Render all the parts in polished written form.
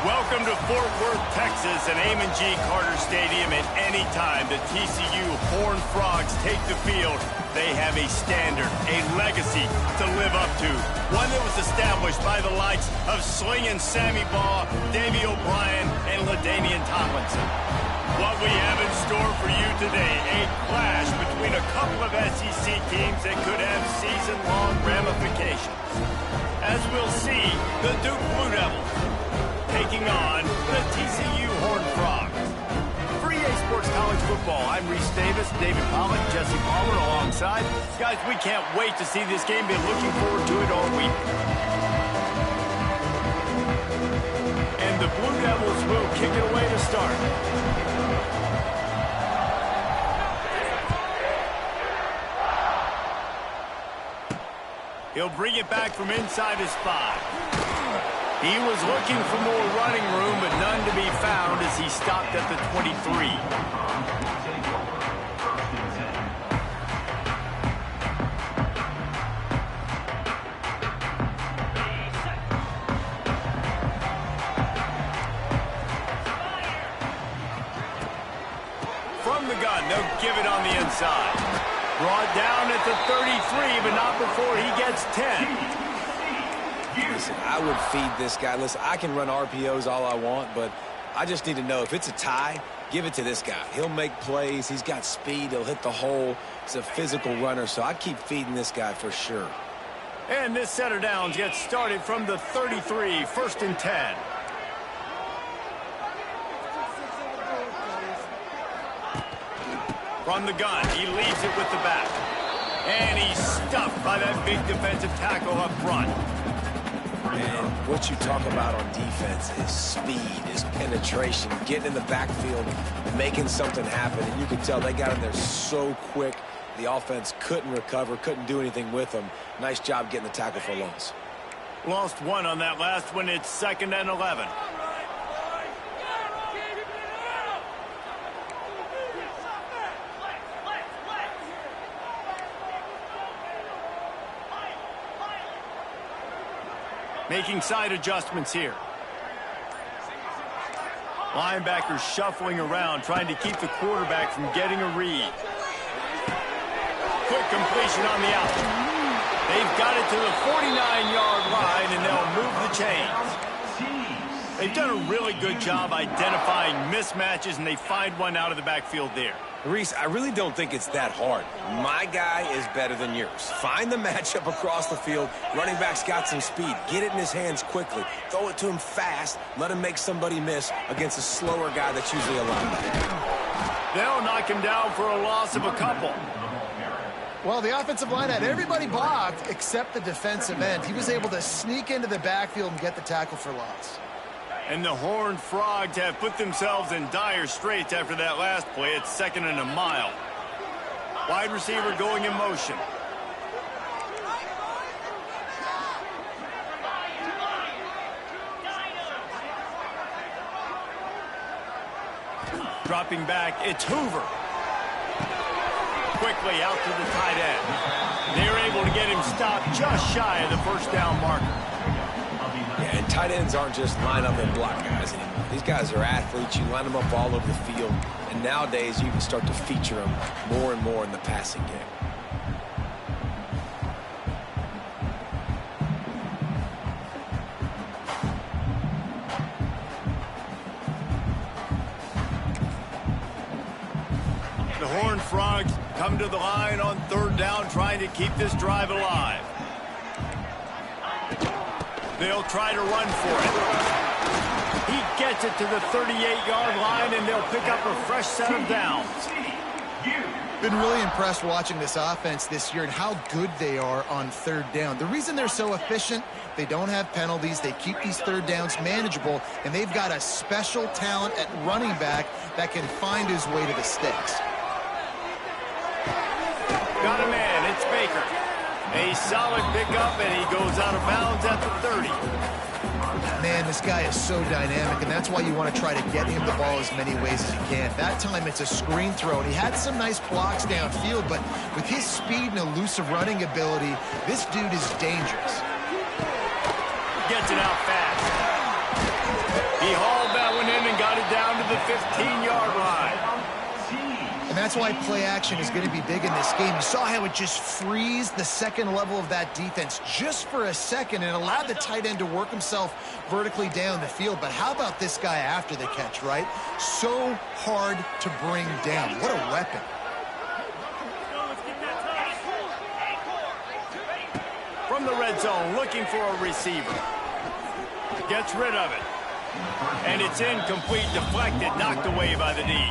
Welcome to Fort Worth, Texas, and Amon G. Carter Stadium. And anytime the TCU Horned Frogs take the field, they have a standard, a legacy to live up to. One that was established by the likes of Slingin' Sammy Baugh, Davey O'Brien, and LaDainian Tomlinson. What we have in store for you today, a clash between a couple of SEC teams that could have season-long ramifications. As we'll see, the Duke Blue Devils taking on the TCU Horned Frogs. For EA Sports College Football, I'm Reese Davis, David Pollack, Jesse Palmer alongside. Guys, we can't wait to see this game. Been looking forward to it all week. And the Blue Devils will kick it away to start. He'll bring it back from inside his 5. He was looking for more running room, but none to be found as he stopped at the 23. From the gun, they'll give it on the inside. Brought down at the 33, but not before he gets 10. Listen, I would feed this guy. Listen, I can run RPOs all I want, but I just need to know if it's a tie, give it to this guy. He'll make plays. He's got speed. He'll hit the hole. He's a physical runner, so I'd keep feeding this guy for sure. And this set of downs gets started from the 33, 1st and 10. From the gun, he leaves it with the back. And he's stuffed by that big defensive tackle up front. And what you talk about on defense is speed, is penetration, getting in the backfield, making something happen. And you can tell they got in there so quick, the offense couldn't recover, couldn't do anything with them. Nice job getting the tackle for loss. Lost one on that last one. It's 2nd and 11. Making side adjustments here. Linebackers shuffling around, trying to keep the quarterback from getting a read. Quick completion on the out. They've got it to the 49-yard line, and they'll move the chains. They've done a really good job identifying mismatches, and they find one out of the backfield there. Reese, I really don't think it's that hard. My guy is better than yours. Find the matchup across the field. Running back's got some speed. Get it in his hands quickly. Throw it to him fast. Let him make somebody miss against a slower guy that's usually a linebacker. They'll knock check him down for a loss of a couple. Well, the offensive line had everybody blocked except the defensive end. He was able to sneak into the backfield and get the tackle for loss. And the Horned Frogs have put themselves in dire straits after that last play. It's 2nd and a mile. Wide receiver going in motion. Dropping back, it's Hoover. Quickly out to the tight end. They're able to get him stopped just shy of the first down marker. Yeah, and tight ends aren't just line up and block guys anymore. These guys are athletes. You line them up all over the field. And nowadays, you can start to feature them more and more in the passing game. The Horned Frogs come to the line on 3rd down, trying to keep this drive alive. They'll try to run for it. He gets it to the 38-yard line, and they'll pick up a fresh set of downs. Been really impressed watching this offense this year and how good they are on 3rd down. The reason they're so efficient, they don't have penalties, they keep these 3rd downs manageable, and they've got a special talent at running back that can find his way to the sticks. Got a man, it's Baker. A solid pickup, and he goes out of bounds at the 30. Man, this guy is so dynamic, and that's why you want to try to get him the ball as many ways as you can. That time, it's a screen throw, and he had some nice blocks downfield, but with his speed and elusive running ability, this dude is dangerous. Gets it out fast. He hauled that one in and got it down to the 15-yard line. And that's why play action is going to be big in this game. You saw how it just frees the second level of that defense just for a second and allowed the tight end to work himself vertically down the field. But how about this guy after the catch, right? So hard to bring down. What a weapon. From the red zone, looking for a receiver. Gets rid of it. And it's incomplete, deflected, knocked away by the D.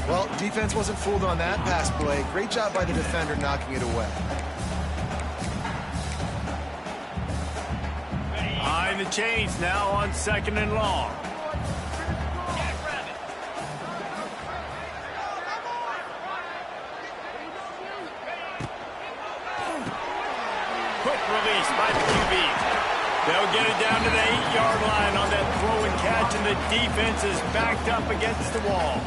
Well, defense wasn't fooled on that pass play. Great job by the defender knocking it away. Behind the chains now on 2nd and long. Quick release by the QB. They'll get it down to the 8-yard line on that throw and catch, and the defense is backed up against the wall.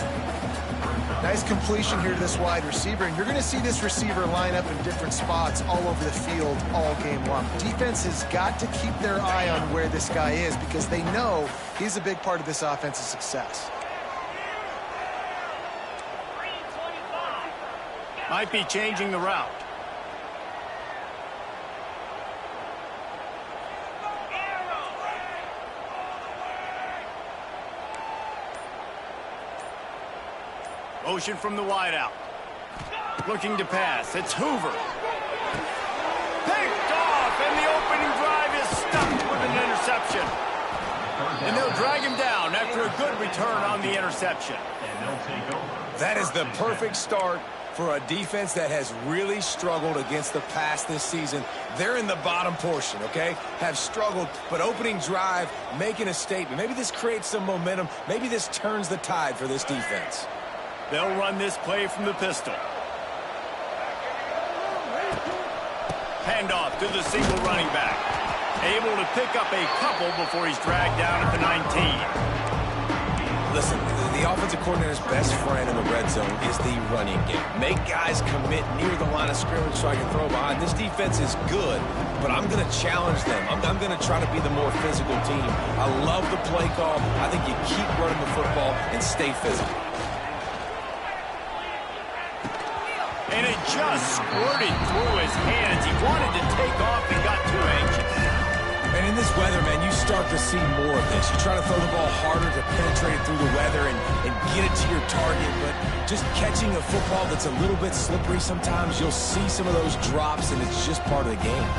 Nice completion here to this wide receiver, and you're going to see this receiver line up in different spots all over the field all game long. Defense has got to keep their eye on where this guy is because they know he's a big part of this offense's success. Might be changing the route. Motion from the wideout. Looking to pass. It's Hoover. Picked off, and the opening drive is stuffed with an interception. And they'll drag him down after a good return on the interception. That is the perfect start for a defense that has really struggled against the pass this season. They're in the bottom portion, okay? Have struggled, but opening drive, making a statement. Maybe this creates some momentum. Maybe this turns the tide for this defense. They'll run this play from the pistol. Handoff to the single running back. Able to pick up a couple before he's dragged down at the 19. Listen, the offensive coordinator's best friend in the red zone is the running game. Make guys commit near the line of scrimmage so I can throw behind. This defense is good, but I'm going to challenge them. I'm going to try to be the more physical team. I love the play call. I think you keep running the football and stay physical. And it just squirted through his hands. He wanted to take off and got too anxious. And in this weather, man, you start to see more of this. You try to throw the ball harder to penetrate it through the weather and get it to your target, but just catching a football that's a little bit slippery sometimes, you'll see some of those drops, and it's just part of the game.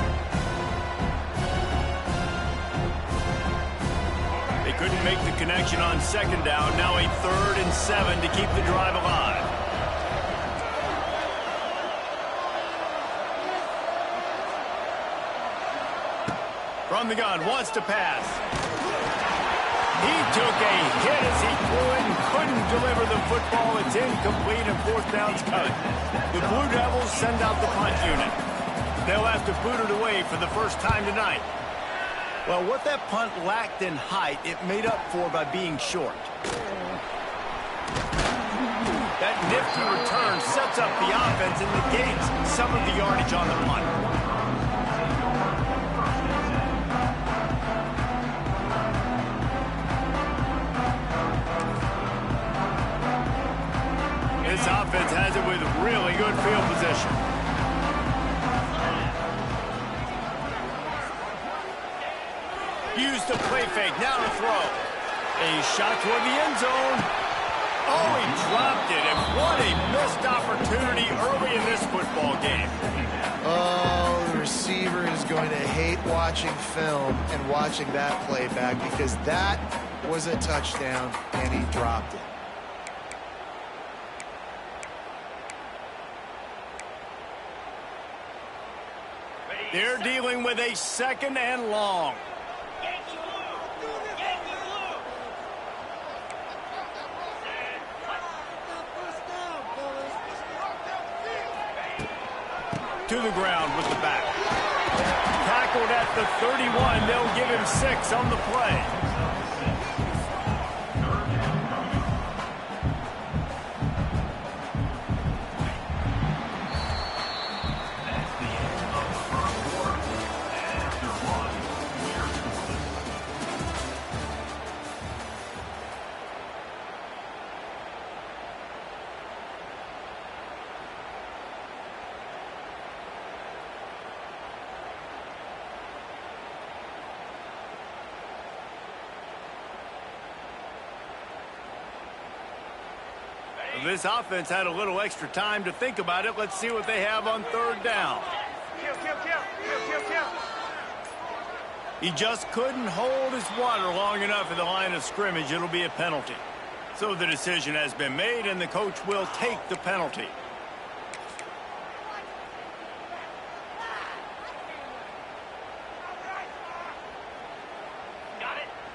They couldn't make the connection on 2nd down. Now a 3rd and 7 to keep the drive alive. from the gun, wants to pass. He took a hit as he threw it and couldn't deliver the football. It's incomplete and fourth down's coming. The Blue Devils send out the punt unit. They'll have to boot it away for the first time tonight. Well, what that punt lacked in height, it made up for by being short. That nifty return sets up the offense and negates some of the yardage on the punt. This offense has it with really good field position. Used the play fake, now to throw. A shot toward the end zone. Oh, he dropped it, and what a missed opportunity early in this football game. Oh, the receiver is going to hate watching film and watching that play back because that was a touchdown, and he dropped it. They're dealing with a second and long. To the ground with the back. Tackled at the 31. They'll give him 6 on the play. This offense had a little extra time to think about it. Let's see what they have on third down. He just couldn't hold his water long enough at the line of scrimmage. It'll be a penalty. So the decision has been made, and the coach will take the penalty.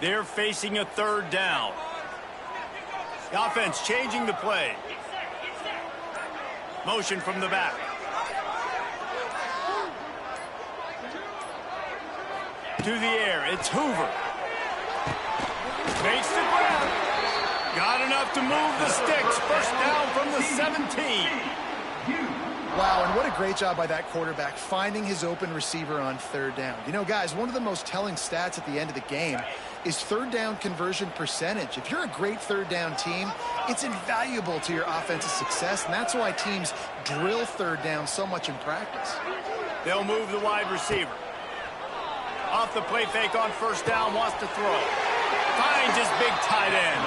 They're facing a third down. The offense changing the play. Motion from the back. To the air, it's Hoover. Makes the grab. Got enough to move the sticks. First down from the 17. Wow, and what a great job by that quarterback finding his open receiver on third down. You know, guys, one of the most telling stats at the end of the game is third down conversion percentage. If you're a great third down team, it's invaluable to your offensive success, and that's why teams drill third down so much in practice. They'll move the wide receiver. Off the play fake on first down, wants to throw. Finds his big tight end.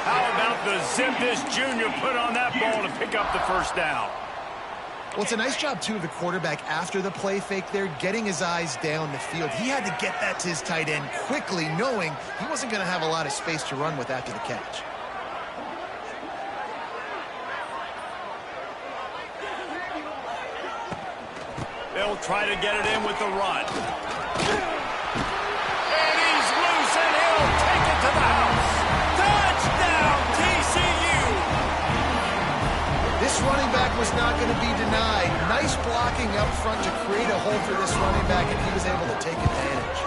How about the zip this junior put on that ball to pick up the first down? Well, it's a nice job, too, of the quarterback after the play fake there, getting his eyes down the field. He had to get that to his tight end quickly, knowing he wasn't going to have a lot of space to run with after the catch. They'll try to get it in with the run. And he's loose, and he'll take it to the house. Touchdown, TCU! This running back was not going to be denied. Nice blocking up front to create a hole for this running back, and he was able to take advantage.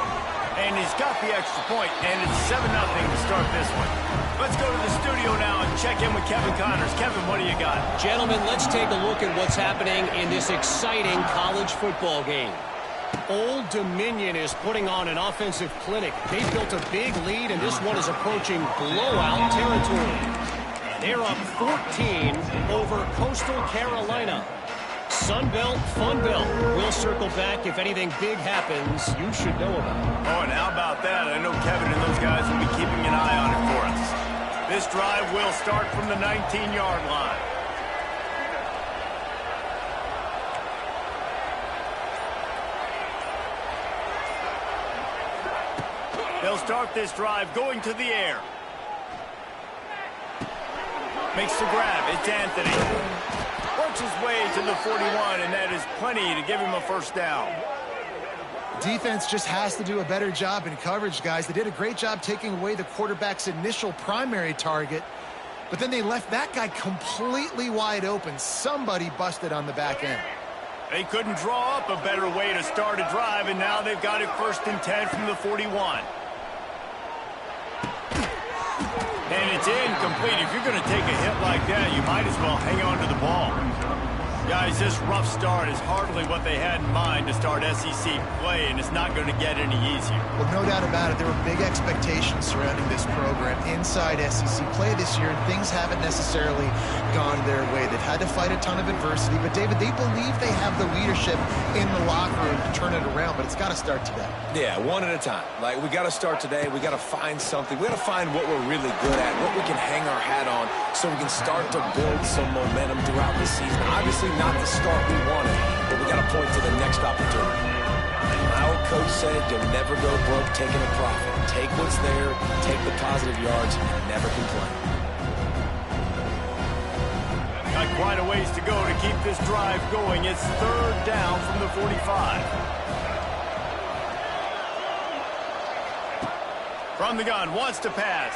And he's got the extra point, and it's 7-0 to start this one. Let's go to the studio now and check in with Kevin Connors. Kevin, what do you got? Gentlemen, let's take a look at what's happening in this exciting college football game. Old Dominion is putting on an offensive clinic. They built a big lead, and this one is approaching blowout territory. They're up 14 over Coastal Carolina. Sunbelt, Funbelt. We'll circle back if anything big happens you should know about. Oh, and how about that? I know Kevin and those guys will be keeping an eye on it for us. This drive will start from the 19-yard line. They'll start this drive going to the air. Makes the grab. It's Anthony. Works his way to the 41, and that is plenty to give him a first down. defense just has to do a better job in coverage, guys. They did a great job taking away the quarterback's initial primary target, but then they left that guy completely wide open. Somebody busted on the back end. They couldn't draw up a better way to start a drive, and now they've got it 1st and 10 from the 41. And it's incomplete. If you're going to take a hit like that, you might as well hang on to the ball. Guys, this rough start is hardly what they had in mind to start SEC play, and it's not going to get any easier. Well, no doubt about it. There were big expectations surrounding this program inside SEC play this year, and things haven't necessarily gone their way. They've had to fight a ton of adversity, but, David, they believe they have the leadership in the locker room to turn it around, but it's got to start today. Yeah, one at a time. Like, we got to start today. We got to find something. We got to find what we're really good at, what we can hang our hat on, so we can start to build some momentum throughout the season. Obviously, not the start we wanted, but we got to point to the next opportunity. My old coach said you'll never go broke taking a profit. Take what's there, take the positive yards, and never complain. Got quite a ways to go to keep this drive going. It's 3rd down from the 45. From the gun, wants to pass.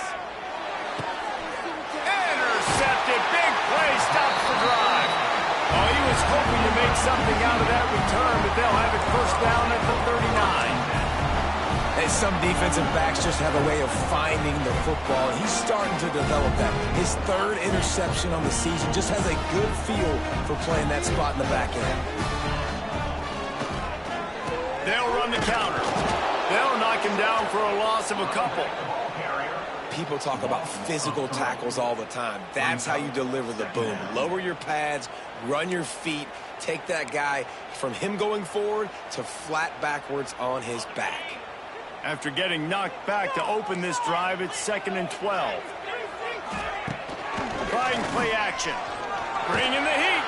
Intercepted, big play, stops the drive. Oh, he was hoping to make something out of that return, but they'll have it 1st down at the 39. And some defensive backs just have a way of finding the football. He's starting to develop that. His 3rd interception on the season, just has a good feel for playing that spot in the back end. They'll run the counter. They'll knock him down for a loss of a couple. People talk about physical tackles all the time. That's how you deliver the boom. Lower your pads, run your feet, take that guy from him going forward to flat backwards on his back. After getting knocked back to open this drive, it's 2nd and 12. Trying play action. Bring in the heat.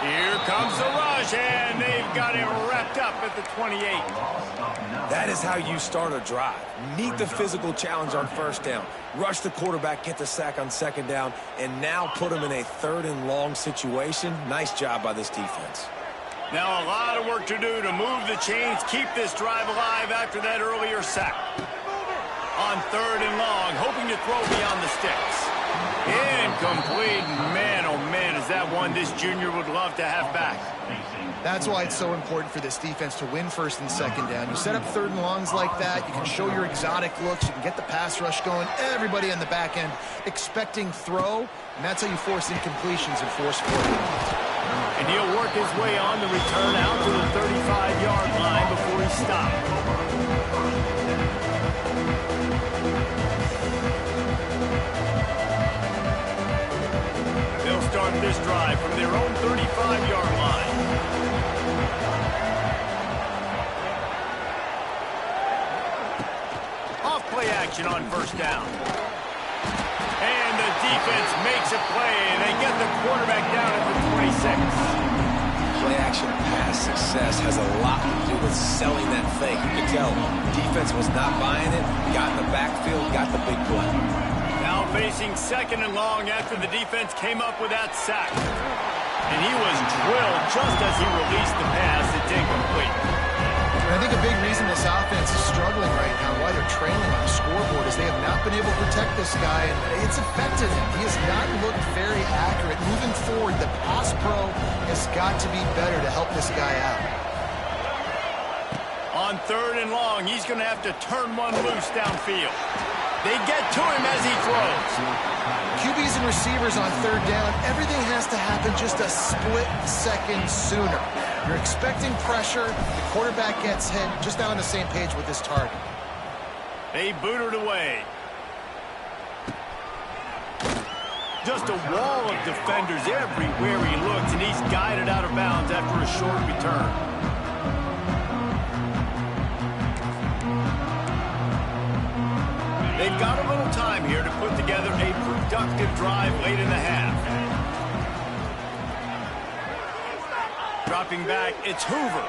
Here comes the rush, and they've got it wrapped up at the 28. That is how you start a drive. Meet the physical challenge on 1st down. Rush the quarterback, get the sack on 2nd down, and now put him in a 3rd and long situation. Nice job by this defense. Now a lot of work to do to move the chains, keep this drive alive after that earlier sack. On 3rd and long, hoping to throw beyond the sticks. Incomplete. Man, oh man, is that one this junior would love to have back. That's why it's so important for this defense to win 1st and 2nd down. You set up 3rd and longs like that, you can show your exotic looks, you can get the pass rush going, everybody on the back end expecting throw, and that's how you force incompletions and force 4th downs. And he'll work his way on the return out to the 35-yard line before he stopped. They'll start this drive from their own 35-yard line. Off play action on 1st down. And the defense makes a play, and they get the quarterback down at the 26. Play action pass success has a lot to do with selling that fake. You can tell defense was not buying it, got in the backfield, got the big play. Now facing 2nd and long after the defense came up with that sack. And he was drilled just as he released the pass. It's incomplete. And I think a big reason this offense is struggling right now, why they're trailing on the scoreboard, is they have not been able to protect this guy, and it's affected him. He has not looked very accurate. Moving forward, the pass pro has got to be better to help this guy out. On 3rd and long, he's going to have to turn one loose downfield. They get to him as he throws. QBs and receivers on 3rd down, everything has to happen just a split second sooner. You're expecting pressure, the quarterback gets hit, just not on the same page with his target. They boot it away. Just a wall of defenders everywhere he looks, and he's guided out of bounds after a short return. They've got a little time here to put together a productive drive late in the half. Dropping back, it's Hoover.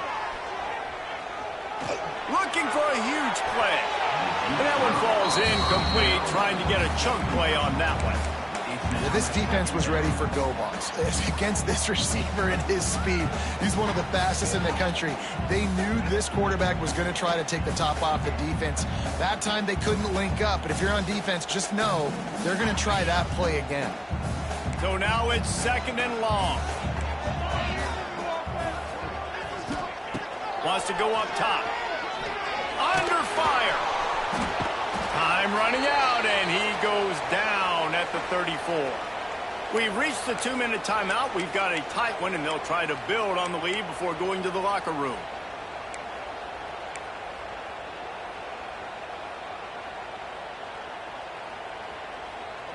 Looking for a huge play. And that one falls incomplete, trying to get a chunk play on that one. Well, this defense was ready for go balls. Against this receiver and his speed, he's one of the fastest in the country. They knew this quarterback was going to try to take the top off the defense. That time they couldn't link up, but if you're on defense, just know they're going to try that play again. So now it's 2nd and long. Wants to go up top. Under fire. Time running out, and he goes down at the 34. We've reached the 2-minute timeout. We've got a tight one, and they'll try to build on the lead before going to the locker room.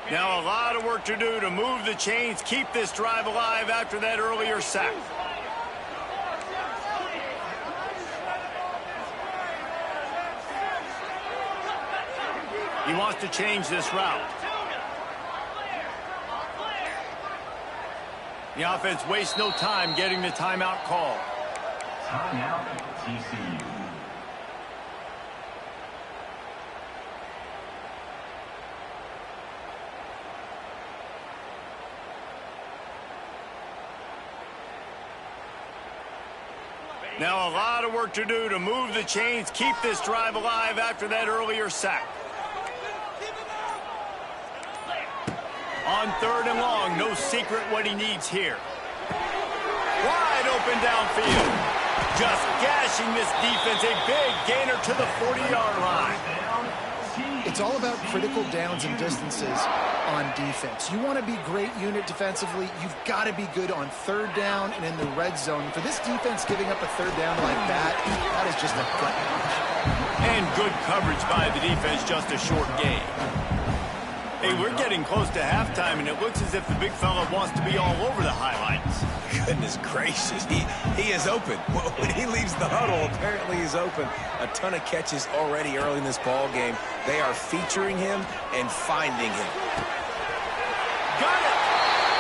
Now a lot of work to do to move the chains, keep this drive alive after that earlier sack. He wants to change this route. The offense wastes no time getting the timeout call. Timeout, TCU. Now a lot of work to do to move the chains, keep this drive alive after that earlier sack. On 3rd and long, no secret what he needs here. Wide open downfield. Just gashing this defense. A big gainer to the 40-yard line. It's all about critical downs and distances on defense. You want to be great unit defensively. You've got to be good on 3rd down and in the red zone. For this defense giving up a 3rd down like that is just a gut punch. And good coverage by the defense, just a short gain. Hey, we're getting close to halftime, and it looks as if the big fella wants to be all over the highlights. Goodness gracious, he is open. When he leaves the huddle, apparently he's open. A ton of catches already early in this ball game. They are featuring him and finding him. Got it!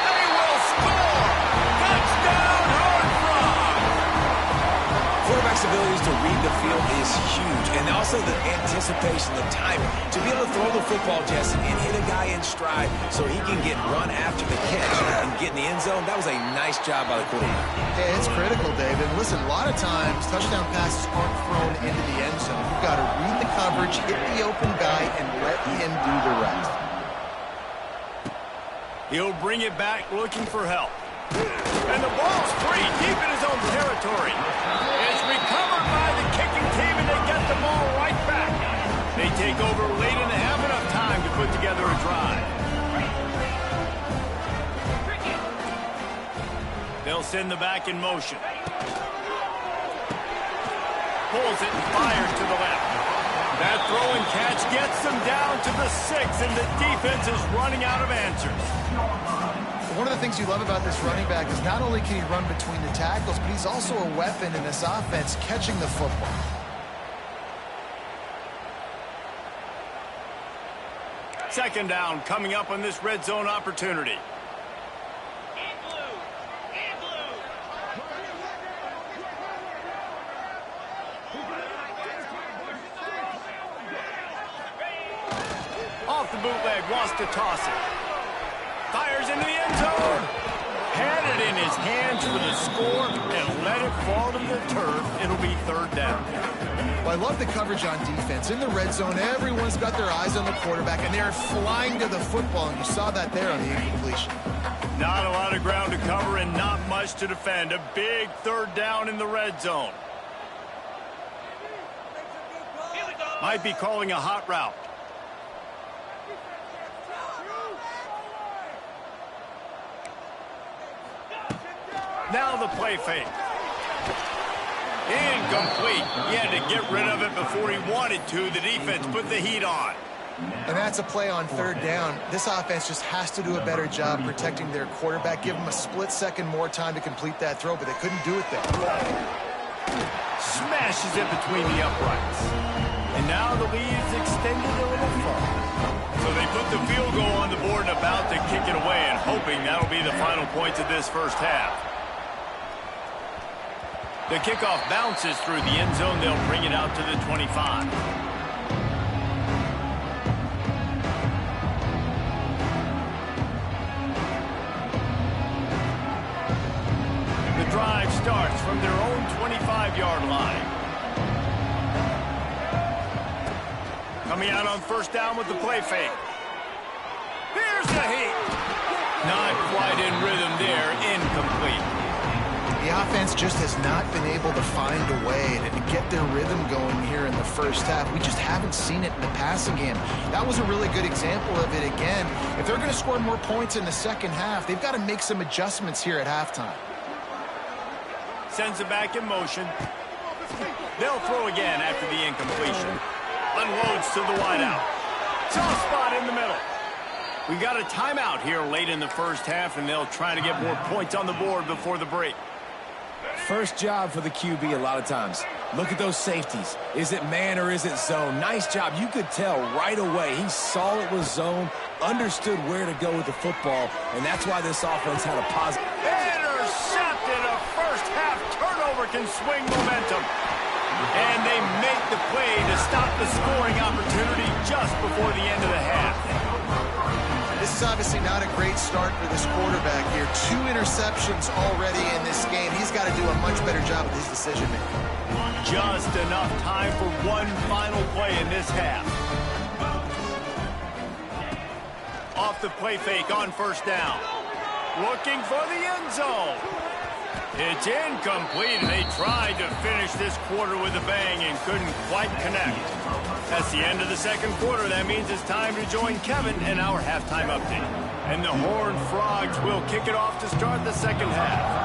They will score! Touchdown, Horned Frogs! Quarterback's abilities to read the field is huge, and also the anticipation, the timing. To be able to throw the football, Jesse, and hit a guy in stride so he can get run after the catch and get in the end zone, that was a nice job by the quarterback. Yeah, it's critical, David. Listen, a lot of times touchdown passes aren't thrown into the end zone. You've got to read the coverage, hit the open guy, and let him do the rest. He'll bring it back looking for help. And the ball's free deep in his own territory. It's recovered by the kicking team, and they get the ball right back. They take over late and they have enough time to put together a drive. They'll send the back in motion. Pulls it and fires to the left. That throw and catch gets them down to the 6, and the defense is running out of answers. One of the things you love about this running back is not only can he run between the tackles, but he's also a weapon in this offense catching the football. Second down coming up on this red zone opportunity. Off the bootleg, wants to toss it. Fires into the end zone. Had it in his hands for the score and let it fall to the turf. It'll be 3rd down. Well, I love the coverage on defense. In the red zone, everyone's got their eyes on the quarterback, and they're flying to the football, and you saw that there on the incompletion. Not a lot of ground to cover and not much to defend. A big 3rd down in the red zone. Might be calling a hot route. Now the play fake. Incomplete. He had to get rid of it before he wanted to. The defense put the heat on. And that's a play on 3rd down. This offense just has to do a better job protecting their quarterback. Give them a split second more time to complete that throw, but they couldn't do it there. Smashes it between the uprights. And now the lead is extended a little further. So they put the field goal on the board and about to kick it away, and hoping that'll be the final points of this first half. The kickoff bounces through the end zone. They'll bring it out to the 25. drive starts from their own 25-yard line. Coming out on first down with the play fake. Here's the heat. Not quite in rhythm there. Incomplete. The offense just has not been able to find a way to get their rhythm going here in the first half. We just haven't seen it in the passing game. That was a really good example of it again. If they're going to score more points in the second half, they've got to make some adjustments here at halftime. Sends it back in motion. They'll throw again after the incompletion. Unloads to the wideout. Soft spot in the middle. We got a timeout here late in the first half, and they'll try to get more points on the board before the break. First job for the QB a lot of times. Look at those safeties. Is it man or is it zone? Nice job. You could tell right away. He saw it was zone, understood where to go with the football, and that's why this offense had a positive. Intercepted. A first half turnover can swing momentum. And they make the play to stop the scoring opportunity just before the end of the half. This is obviously not a great start for this quarterback here. 2 interceptions already in this game. He's got to do a much better job with his decision-making. Just enough time for one final play in this half. Off the play fake on first down. Looking for the end zone. It's incomplete, and they tried to finish this quarter with a bang and couldn't quite connect. That's the end of the second quarter. That means it's time to join Kevin in our halftime update. And the Horned Frogs will kick it off to start the second half.